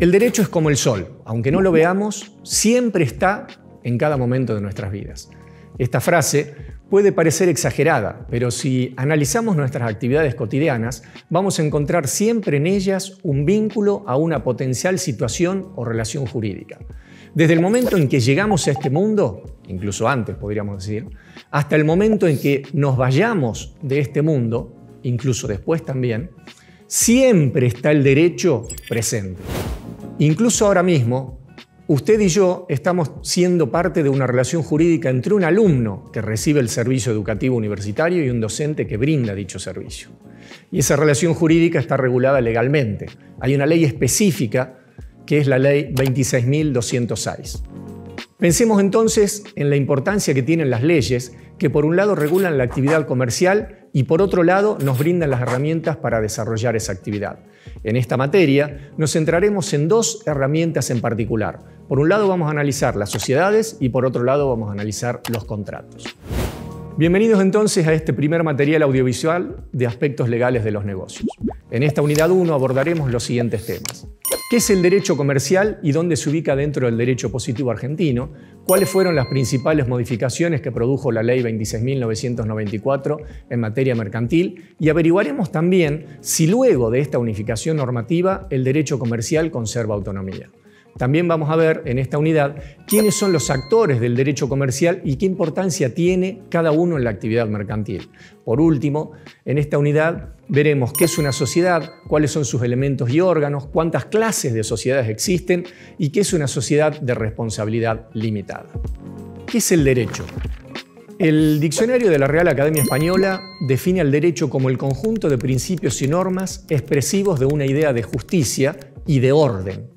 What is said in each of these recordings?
El derecho es como el sol, aunque no lo veamos, siempre está en cada momento de nuestras vidas. Esta frase puede parecer exagerada, pero si analizamos nuestras actividades cotidianas, vamos a encontrar siempre en ellas un vínculo a una potencial situación o relación jurídica. Desde el momento en que llegamos a este mundo, incluso antes podríamos decir, hasta el momento en que nos vayamos de este mundo, incluso después también, siempre está el derecho presente. Incluso ahora mismo, usted y yo estamos siendo parte de una relación jurídica entre un alumno que recibe el servicio educativo universitario y un docente que brinda dicho servicio. Y esa relación jurídica está regulada legalmente. Hay una ley específica que es la ley 26.206. Pensemos entonces en la importancia que tienen las leyes que por un lado regulan la actividad comercial y por otro lado nos brindan las herramientas para desarrollar esa actividad. En esta materia nos centraremos en dos herramientas en particular. Por un lado vamos a analizar las sociedades y por otro lado vamos a analizar los contratos. Bienvenidos entonces a este primer material audiovisual de aspectos legales de los negocios. En esta unidad 1 abordaremos los siguientes temas. ¿Qué es el derecho comercial y dónde se ubica dentro del derecho positivo argentino? ¿Cuáles fueron las principales modificaciones que produjo la Ley 26.994 en materia mercantil? Y averiguaremos también si luego de esta unificación normativa el derecho comercial conserva autonomía. También vamos a ver en esta unidad quiénes son los actores del derecho comercial y qué importancia tiene cada uno en la actividad mercantil. Por último, en esta unidad veremos qué es una sociedad, cuáles son sus elementos y órganos, cuántas clases de sociedades existen y qué es una sociedad de responsabilidad limitada. ¿Qué es el derecho? El diccionario de la Real Academia Española define al derecho como el conjunto de principios y normas expresivos de una idea de justicia y de orden,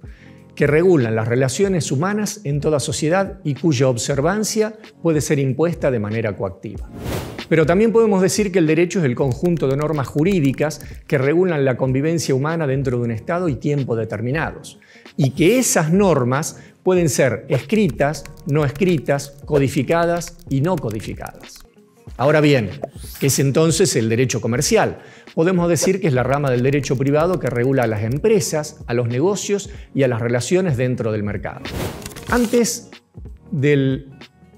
que regulan las relaciones humanas en toda sociedad y cuya observancia puede ser impuesta de manera coactiva. Pero también podemos decir que el derecho es el conjunto de normas jurídicas que regulan la convivencia humana dentro de un estado y tiempo determinados, y que esas normas pueden ser escritas, no escritas, codificadas y no codificadas. Ahora bien, ¿qué es entonces el derecho comercial? Podemos decir que es la rama del derecho privado que regula a las empresas, a los negocios y a las relaciones dentro del mercado. Antes del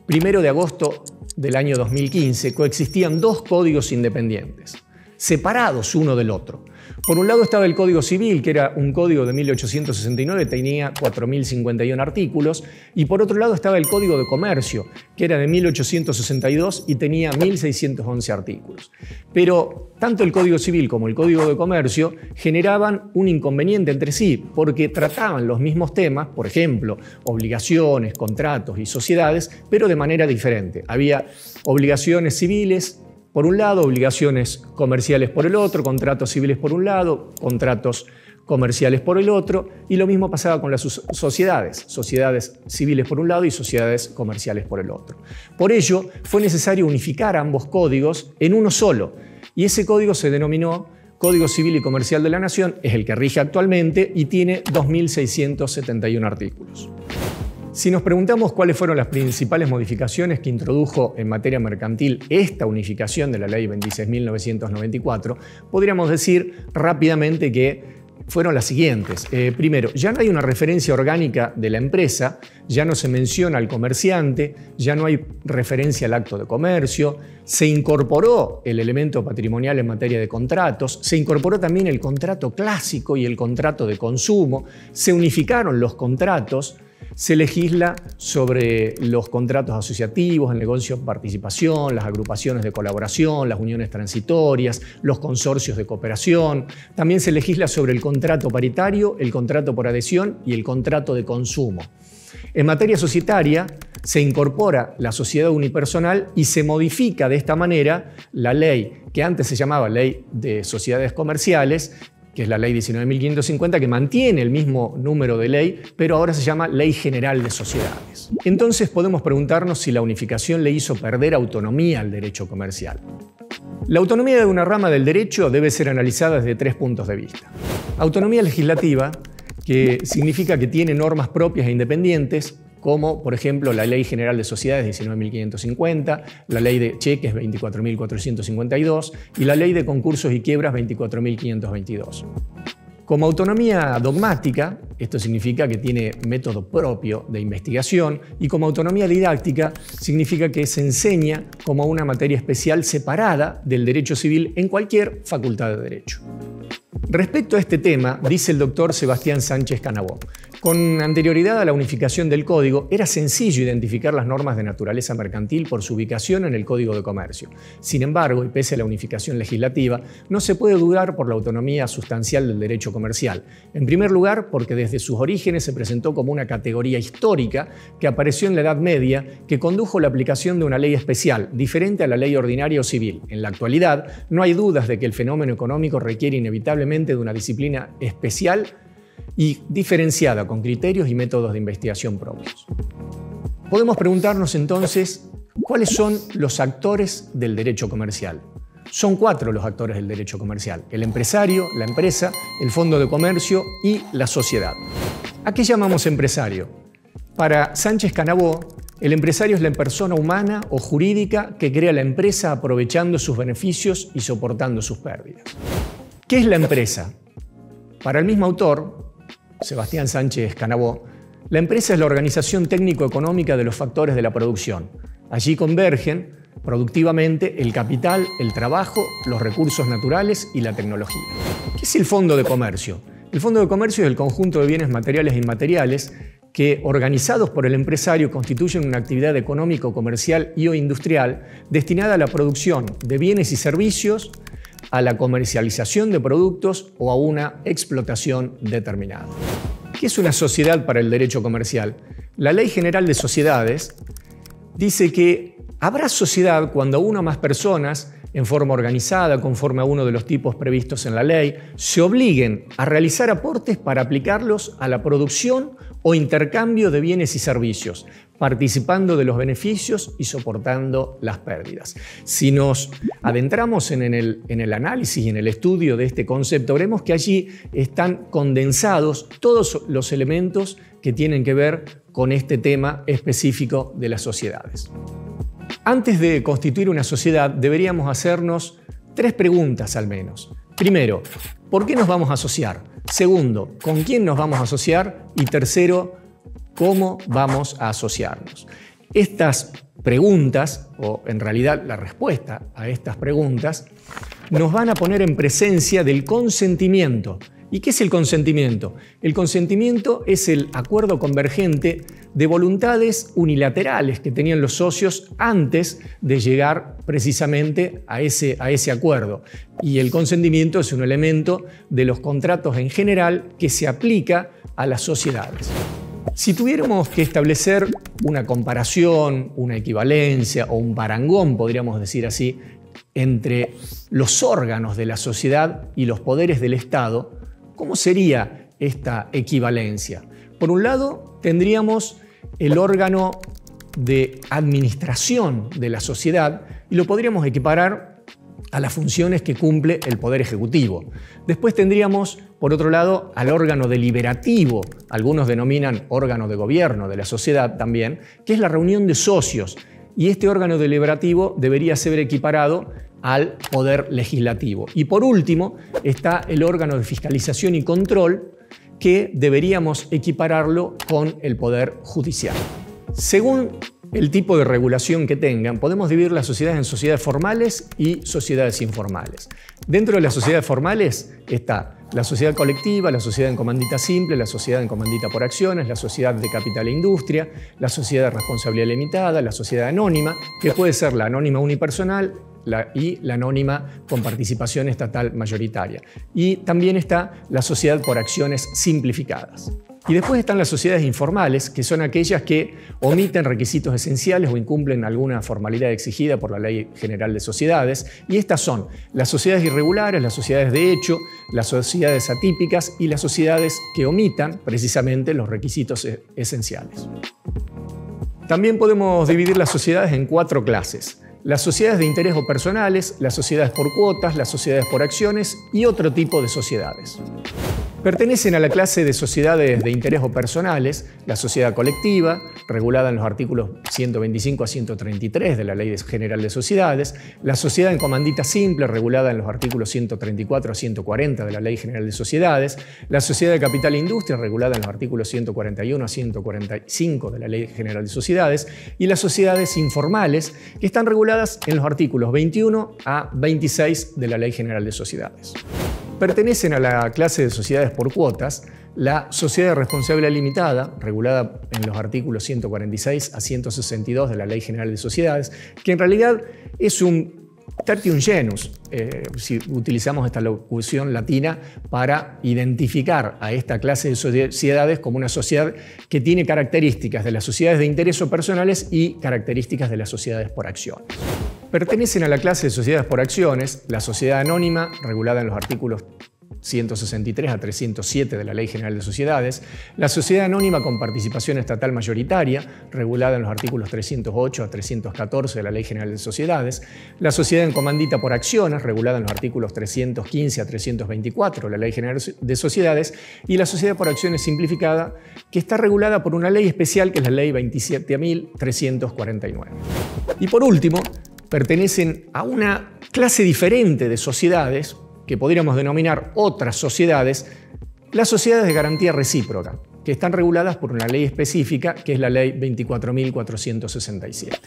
1 de agosto del año 2015 coexistían dos códigos independientes, separados uno del otro. Por un lado estaba el Código Civil, que era un código de 1869, tenía 4.051 artículos, y por otro lado estaba el Código de Comercio, que era de 1862 y tenía 1.611 artículos. Pero tanto el Código Civil como el Código de Comercio generaban un inconveniente entre sí, porque trataban los mismos temas, por ejemplo, obligaciones, contratos y sociedades, pero de manera diferente. Había obligaciones civiles por un lado, obligaciones comerciales por el otro, contratos civiles por un lado, contratos comerciales por el otro, y lo mismo pasaba con las sociedades, sociedades civiles por un lado y sociedades comerciales por el otro. Por ello, fue necesario unificar ambos códigos en uno solo, y ese código se denominó Código Civil y Comercial de la Nación, es el que rige actualmente y tiene 2.671 artículos. Si nos preguntamos cuáles fueron las principales modificaciones que introdujo en materia mercantil esta unificación de la Ley 26.994, podríamos decir rápidamente que fueron las siguientes. Primero, ya no hay una referencia orgánica de la empresa, ya no se menciona al comerciante, ya no hay referencia al acto de comercio, se incorporó el elemento patrimonial en materia de contratos, se incorporó también el contrato clásico y el contrato de consumo, se unificaron los contratos, se legisla sobre los contratos asociativos, el negocio de participación, las agrupaciones de colaboración, las uniones transitorias, los consorcios de cooperación. También se legisla sobre el contrato paritario, el contrato por adhesión y el contrato de consumo. En materia societaria se incorpora la sociedad unipersonal y se modifica de esta manera la ley que antes se llamaba Ley de Sociedades Comerciales, que es la Ley 19.550, que mantiene el mismo número de ley, pero ahora se llama Ley General de Sociedades. Entonces podemos preguntarnos si la unificación le hizo perder autonomía al derecho comercial. La autonomía de una rama del derecho debe ser analizada desde tres puntos de vista. Autonomía legislativa, que significa que tiene normas propias e independientes, como por ejemplo la Ley General de Sociedades 19.550, la Ley de Cheques 24.452 y la Ley de Concursos y Quiebras 24.522. Como autonomía dogmática, esto significa que tiene método propio de investigación, y como autonomía didáctica significa que se enseña como una materia especial separada del derecho civil en cualquier facultad de derecho. Respecto a este tema, dice el doctor Sebastián Sánchez Canabó: con anterioridad a la unificación del Código, era sencillo identificar las normas de naturaleza mercantil por su ubicación en el Código de Comercio. Sin embargo, y pese a la unificación legislativa, no se puede dudar por la autonomía sustancial del derecho comercial. En primer lugar, porque desde sus orígenes se presentó como una categoría histórica que apareció en la Edad Media, que condujo la aplicación de una ley especial, diferente a la ley ordinaria o civil. En la actualidad, no hay dudas de que el fenómeno económico requiere inevitablemente de una disciplina especial y diferenciada con criterios y métodos de investigación propios. Podemos preguntarnos entonces, ¿cuáles son los actores del derecho comercial? Son 4 los actores del derecho comercial: el empresario, la empresa, el fondo de comercio y la sociedad. ¿A qué llamamos empresario? Para Sánchez Canabó, el empresario es la persona humana o jurídica que crea la empresa aprovechando sus beneficios y soportando sus pérdidas. ¿Qué es la empresa? Para el mismo autor, Sebastián Sánchez Canabó, la empresa es la organización técnico-económica de los factores de la producción. Allí convergen productivamente el capital, el trabajo, los recursos naturales y la tecnología. ¿Qué es el fondo de comercio? El fondo de comercio es el conjunto de bienes materiales e inmateriales que, organizados por el empresario, constituyen una actividad económico-comercial y o industrial destinada a la producción de bienes y servicios, a la comercialización de productos o a una explotación determinada. ¿Qué es una sociedad para el derecho comercial? La Ley General de Sociedades dice que habrá sociedad cuando una o más personas, en forma organizada, conforme a uno de los tipos previstos en la ley, se obliguen a realizar aportes para aplicarlos a la producción o intercambio de bienes y servicios, participando de los beneficios y soportando las pérdidas. Si nos adentramos en el análisis y en el estudio de este concepto, veremos que allí están condensados todos los elementos que tienen que ver con este tema específico de las sociedades. Antes de constituir una sociedad, deberíamos hacernos 3 preguntas al menos. Primero, ¿por qué nos vamos a asociar? Segundo, ¿con quién nos vamos a asociar? Y tercero, ¿cómo vamos a asociarnos? Estas preguntas, o en realidad la respuesta a estas preguntas, nos van a poner en presencia del consentimiento. ¿Y qué es el consentimiento? El consentimiento es el acuerdo convergente de voluntades unilaterales que tenían los socios antes de llegar precisamente a ese acuerdo. Y el consentimiento es un elemento de los contratos en general que se aplica a las sociedades. Si tuviéramos que establecer una comparación, una equivalencia o un parangón, podríamos decir así, entre los órganos de la sociedad y los poderes del Estado, ¿cómo sería esta equivalencia? Por un lado, tendríamos el órgano de administración de la sociedad y lo podríamos equiparar a las funciones que cumple el Poder Ejecutivo. Después tendríamos, por otro lado, al órgano deliberativo, algunos denominan órgano de gobierno de la sociedad también, que es la reunión de socios. Y este órgano deliberativo debería ser equiparado al Poder Legislativo. Y por último está el órgano de fiscalización y control, que deberíamos equipararlo con el Poder Judicial. Según el tipo de regulación que tengan, podemos dividir las sociedades en sociedades formales y sociedades informales. Dentro de las sociedades formales está la sociedad colectiva, la sociedad en comandita simple, la sociedad en comandita por acciones, la sociedad de capital e industria, la sociedad de responsabilidad limitada, la sociedad anónima, que puede ser la anónima unipersonal y la anónima con participación estatal mayoritaria. Y también está la sociedad por acciones simplificadas. Y después están las sociedades informales, que son aquellas que omiten requisitos esenciales o incumplen alguna formalidad exigida por la Ley General de Sociedades. Y estas son las sociedades irregulares, las sociedades de hecho, las sociedades atípicas y las sociedades que omitan precisamente los requisitos esenciales. También podemos dividir las sociedades en 4 clases. Las sociedades de interés o personales, las sociedades por cuotas, las sociedades por acciones y otro tipo de sociedades. Pertenecen a la clase de sociedades de interés o personales, la sociedad colectiva, regulada en los artículos 125 a 133 de la Ley General de Sociedades, la sociedad en comandita simple, regulada en los artículos 134 a 140 de la Ley General de Sociedades, la sociedad de capital e industria, regulada en los artículos 141 a 145 de la Ley General de Sociedades, y las sociedades informales, que están reguladas en los artículos 21 a 26 de la Ley General de Sociedades. Pertenecen a la clase de sociedades por cuotas, la sociedad de responsabilidad limitada, regulada en los artículos 146 a 162 de la Ley General de Sociedades, que en realidad es un tertium genus, si utilizamos esta locución latina para identificar a esta clase de sociedades como una sociedad que tiene características de las sociedades de interés o personales y características de las sociedades por acciones. Pertenecen a la clase de sociedades por acciones, la sociedad anónima, regulada en los artículos 163 a 307 de la Ley General de Sociedades, la sociedad anónima con participación estatal mayoritaria, regulada en los artículos 308 a 314 de la Ley General de Sociedades, la sociedad en comandita por acciones, regulada en los artículos 315 a 324 de la Ley General de Sociedades, y la sociedad por acciones simplificada, que está regulada por una ley especial que es la Ley 27.349. Y por último, pertenecen a una clase diferente de sociedades, que podríamos denominar otras sociedades, las sociedades de garantía recíproca, que están reguladas por una ley específica, que es la Ley 24.467.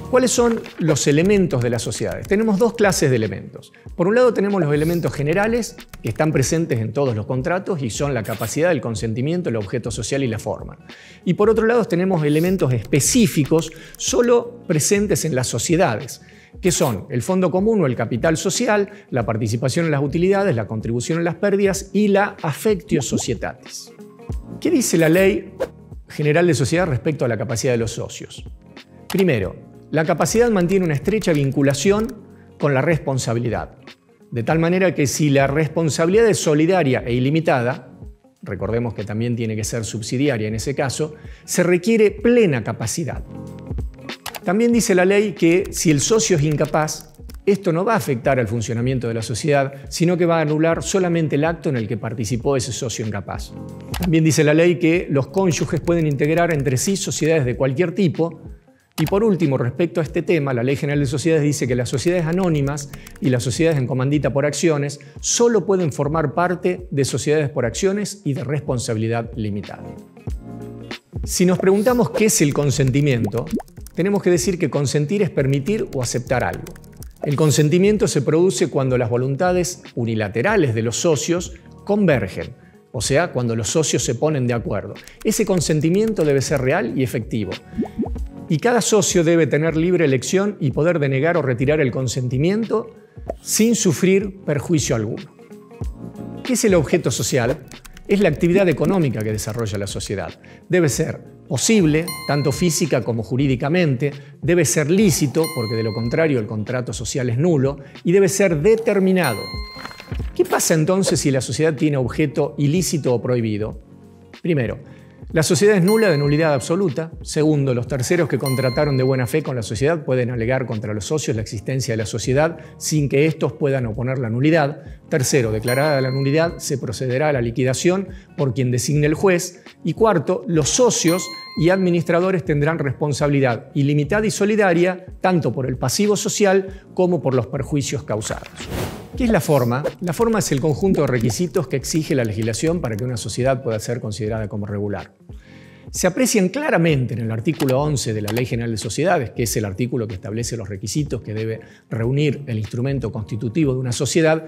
¿Cuáles son los elementos de las sociedades? Tenemos dos clases de elementos. Por un lado tenemos los elementos generales, que están presentes en todos los contratos y son la capacidad, el consentimiento, el objeto social y la forma. Y por otro lado tenemos elementos específicos solo presentes en las sociedades, que son el fondo común o el capital social, la participación en las utilidades, la contribución en las pérdidas y la affectio societatis. ¿Qué dice la Ley General de Sociedad respecto a la capacidad de los socios? Primero, la capacidad mantiene una estrecha vinculación con la responsabilidad, de tal manera que si la responsabilidad es solidaria e ilimitada, recordemos que también tiene que ser subsidiaria en ese caso, se requiere plena capacidad. También dice la ley que si el socio es incapaz, esto no va a afectar al funcionamiento de la sociedad, sino que va a anular solamente el acto en el que participó ese socio incapaz. También dice la ley que los cónyuges pueden integrar entre sí sociedades de cualquier tipo. Y por último, respecto a este tema, la Ley General de Sociedades dice que las sociedades anónimas y las sociedades en comandita por acciones solo pueden formar parte de sociedades por acciones y de responsabilidad limitada. Si nos preguntamos qué es el consentimiento, tenemos que decir que consentir es permitir o aceptar algo. El consentimiento se produce cuando las voluntades unilaterales de los socios convergen, o sea, cuando los socios se ponen de acuerdo. Ese consentimiento debe ser real y efectivo. Y cada socio debe tener libre elección y poder denegar o retirar el consentimiento sin sufrir perjuicio alguno. ¿Qué es el objeto social? Es la actividad económica que desarrolla la sociedad. Debe ser posible, tanto física como jurídicamente, debe ser lícito, porque de lo contrario el contrato social es nulo, y debe ser determinado. ¿Qué pasa entonces si la sociedad tiene objeto ilícito o prohibido? Primero, la sociedad es nula de nulidad absoluta. Segundo, los terceros que contrataron de buena fe con la sociedad pueden alegar contra los socios la existencia de la sociedad sin que éstos puedan oponer la nulidad. Tercero, declarada la nulidad, se procederá a la liquidación por quien designe el juez. Y cuarto, los socios y administradores tendrán responsabilidad ilimitada y solidaria tanto por el pasivo social como por los perjuicios causados. ¿Qué es la forma? La forma es el conjunto de requisitos que exige la legislación para que una sociedad pueda ser considerada como regular. Se aprecian claramente en el artículo 11 de la Ley General de Sociedades, que es el artículo que establece los requisitos que debe reunir el instrumento constitutivo de una sociedad,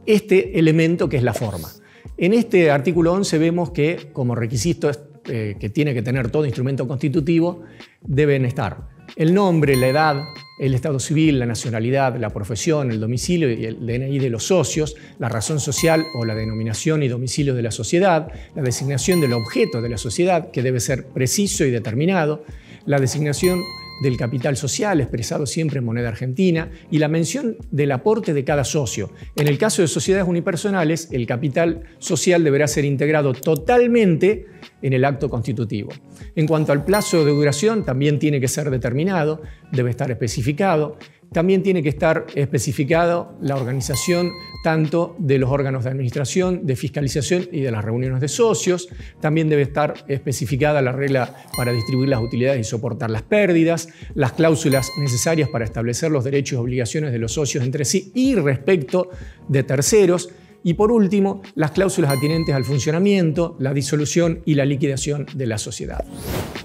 este elemento que es la forma. En este artículo 11 vemos que como requisitos que tiene que tener todo instrumento constitutivo deben estar el nombre, la edad, el estado civil, la nacionalidad, la profesión, el domicilio y el DNI de los socios, la razón social o la denominación y domicilio de la sociedad, la designación del objeto de la sociedad, que debe ser preciso y determinado, la designación del capital social, expresado siempre en moneda argentina, y la mención del aporte de cada socio. En el caso de sociedades unipersonales, el capital social deberá ser integrado totalmente en el acto constitutivo. En cuanto al plazo de duración, también tiene que ser determinado, debe estar especificado. también tiene que estar especificado la organización tanto de los órganos de administración, de fiscalización y de las reuniones de socios. También debe estar especificada la regla para distribuir las utilidades y soportar las pérdidas, las cláusulas necesarias para establecer los derechos y obligaciones de los socios entre sí y respecto de terceros. Y por último, las cláusulas atinentes al funcionamiento, la disolución y la liquidación de la sociedad.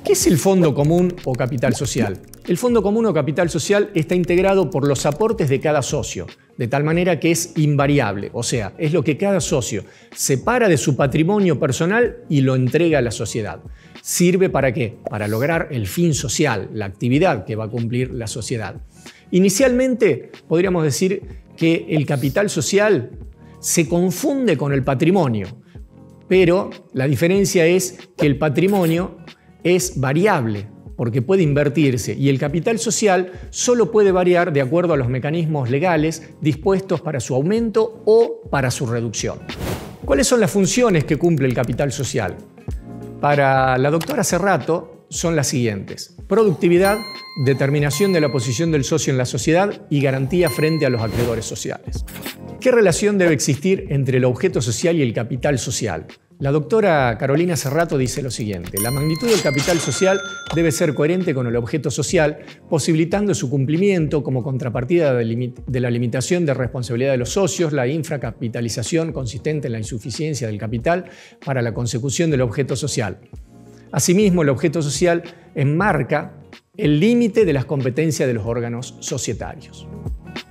¿Qué es el fondo común o capital social? El fondo común o capital social está integrado por los aportes de cada socio, de tal manera que es invariable, o sea, es lo que cada socio separa de su patrimonio personal y lo entrega a la sociedad. ¿Sirve para qué? Para lograr el fin social, la actividad que va a cumplir la sociedad. Inicialmente, podríamos decir que el capital social se confunde con el patrimonio, pero la diferencia es que el patrimonio es variable porque puede invertirse y el capital social solo puede variar de acuerdo a los mecanismos legales dispuestos para su aumento o para su reducción. ¿Cuáles son las funciones que cumple el capital social? Para la doctora Serrato son las siguientes: productividad, determinación de la posición del socio en la sociedad y garantía frente a los acreedores sociales. ¿Qué relación debe existir entre el objeto social y el capital social? La doctora Carolina Serrato dice lo siguiente: la magnitud del capital social debe ser coherente con el objeto social, posibilitando su cumplimiento como contrapartida de la limitación de responsabilidad de los socios, la infracapitalización consistente en la insuficiencia del capital para la consecución del objeto social. Asimismo, el objeto social enmarca el límite de las competencias de los órganos societarios.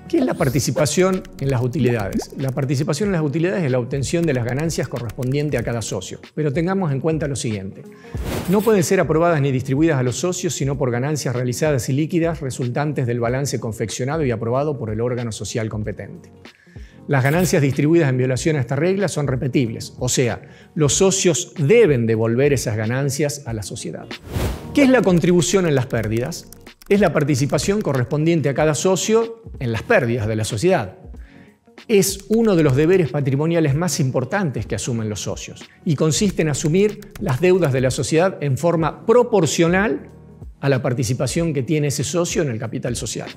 ¿Qué es la participación en las utilidades? La participación en las utilidades es la obtención de las ganancias correspondientes a cada socio. Pero tengamos en cuenta lo siguiente: no pueden ser aprobadas ni distribuidas a los socios sino por ganancias realizadas y líquidas resultantes del balance confeccionado y aprobado por el órgano social competente. Las ganancias distribuidas en violación a esta regla son repetibles, o sea, los socios deben devolver esas ganancias a la sociedad. ¿Qué es la contribución en las pérdidas? Es la participación correspondiente a cada socio en las pérdidas de la sociedad. Es uno de los deberes patrimoniales más importantes que asumen los socios y consiste en asumir las deudas de la sociedad en forma proporcional a la participación que tiene ese socio en el capital social.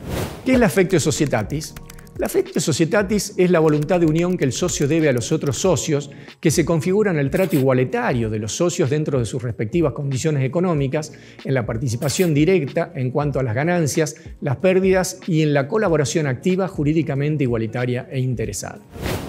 ¿Qué es la affectio societatis? La affectio societatis es la voluntad de unión que el socio debe a los otros socios, que se configura en el trato igualitario de los socios dentro de sus respectivas condiciones económicas, en la participación directa en cuanto a las ganancias, las pérdidas y en la colaboración activa jurídicamente igualitaria e interesada.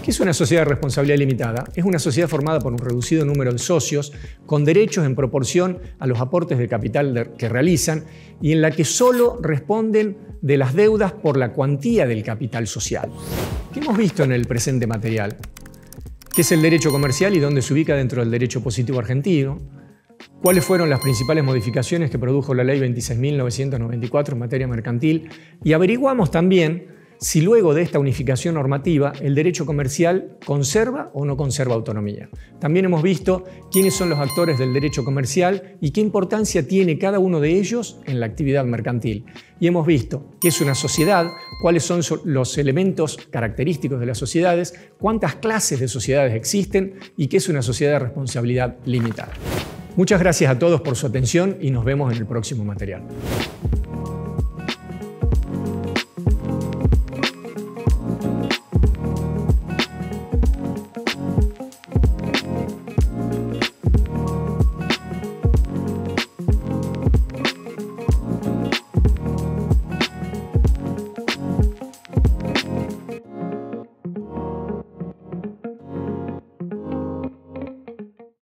¿Qué es una sociedad de responsabilidad limitada? Es una sociedad formada por un reducido número de socios con derechos en proporción a los aportes de capital que realizan y en la que solo responden de las deudas por la cuantía del capital social. ¿Qué hemos visto en el presente material? ¿Qué es el derecho comercial y dónde se ubica dentro del derecho positivo argentino? ¿Cuáles fueron las principales modificaciones que produjo la Ley 26.994 en materia mercantil? Y averiguamos también si luego de esta unificación normativa el derecho comercial conserva o no conserva autonomía. También hemos visto quiénes son los actores del derecho comercial y qué importancia tiene cada uno de ellos en la actividad mercantil. Y hemos visto qué es una sociedad, cuáles son los elementos característicos de las sociedades, cuántas clases de sociedades existen y qué es una sociedad de responsabilidad limitada. Muchas gracias a todos por su atención y nos vemos en el próximo material.